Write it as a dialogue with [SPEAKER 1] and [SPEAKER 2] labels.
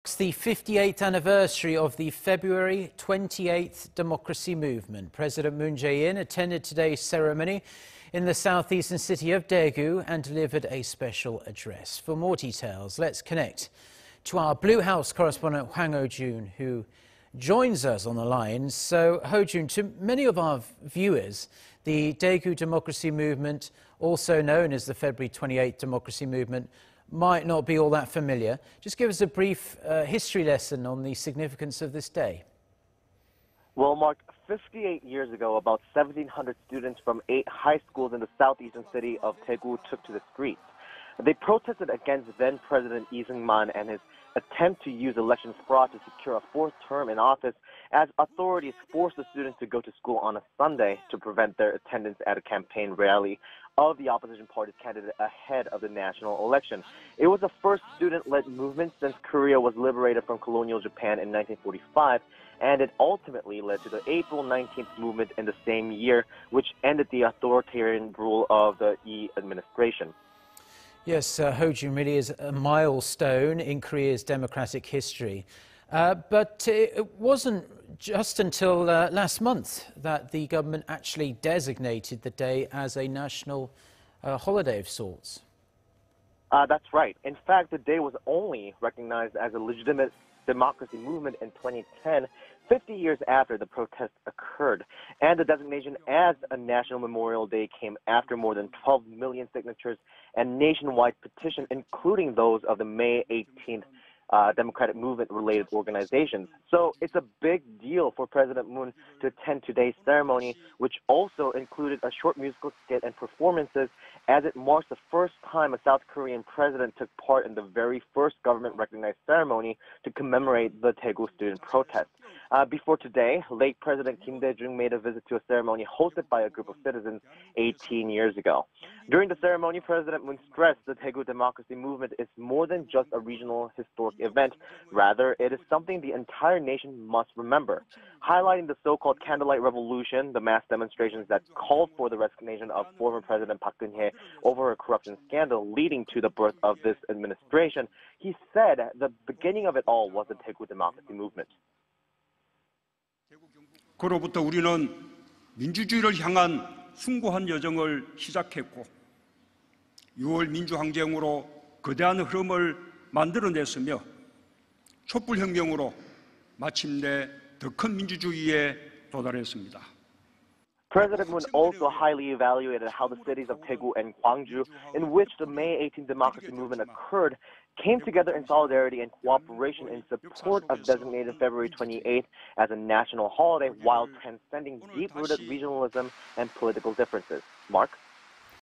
[SPEAKER 1] It's the 58th anniversary of the February 28th democracy movement. President Moon Jae-in attended today's ceremony in the southeastern city of Daegu and delivered a special address. For more details, let's connect to our Blue House correspondent Hwang Ho-jun, who joins us on the line. So, Ho-jun, to many of our viewers, the Daegu democracy movement, also known as the February 28th democracy movement, might not be all that familiar. Just give us a brief history lesson on the significance of this day.
[SPEAKER 2] Well, Mark, 58 years ago, about 1,700 students from 8 high schools in the southeastern city of Daegu took to the streets. They protested against then-President Lee Seung-man and his attempt to use election fraud to secure a fourth term in office, as authorities forced the students to go to school on a Sunday to prevent their attendance at a campaign rally of the opposition party's candidate ahead of the national election. It was the first student-led movement since Korea was liberated from colonial Japan in 1945, and it ultimately led to the April 19th movement in the same year, which ended the authoritarian rule of the Lee administration.
[SPEAKER 1] Yes, Ho-jun really is a milestone in Korea's democratic history. But it wasn't just until last month that the government actually designated the day as a national holiday of sorts.
[SPEAKER 2] That's right. In fact, the day was only recognized as a legitimate democracy movement in 2010, 50 years after the protests occurred. And the designation as a National Memorial Day came after more than 12 million signatures and nationwide petition, including those of the May 18th Democratic Movement-related organizations. So it's a big deal for President Moon to attend today's ceremony, which also included a short musical skit and performances, as it marks the first time a South Korean president took part in the very first government-recognized ceremony to commemorate the Daegu student protest. Before today, late President Kim Dae-jung made a visit to a ceremony hosted by a group of citizens 18 years ago. During the ceremony, President Moon stressed the Daegu democracy movement is more than just a regional historic event. Rather, it is something the entire nation must remember. Highlighting the so-called Candlelight Revolution, the mass demonstrations that called for the resignation of former President Park Geun-hye over a corruption scandal leading to the birth of this administration, he said the beginning of it all was the Daegu democracy movement.
[SPEAKER 3] 그로부터 우리는 민주주의를 향한 숭고한 여정을 시작했고 6월 민주항쟁으로 거대한 흐름을 만들어냈으며 촛불혁명으로 마침내 더 큰 민주주의에 도달했습니다.
[SPEAKER 2] President Moon also highly evaluated how the cities of Daegu and Gwangju, in which the May 18th democracy movement occurred, came together in solidarity and cooperation in support of designated February 28th as a national holiday while transcending deep-rooted regionalism and political differences. Mark?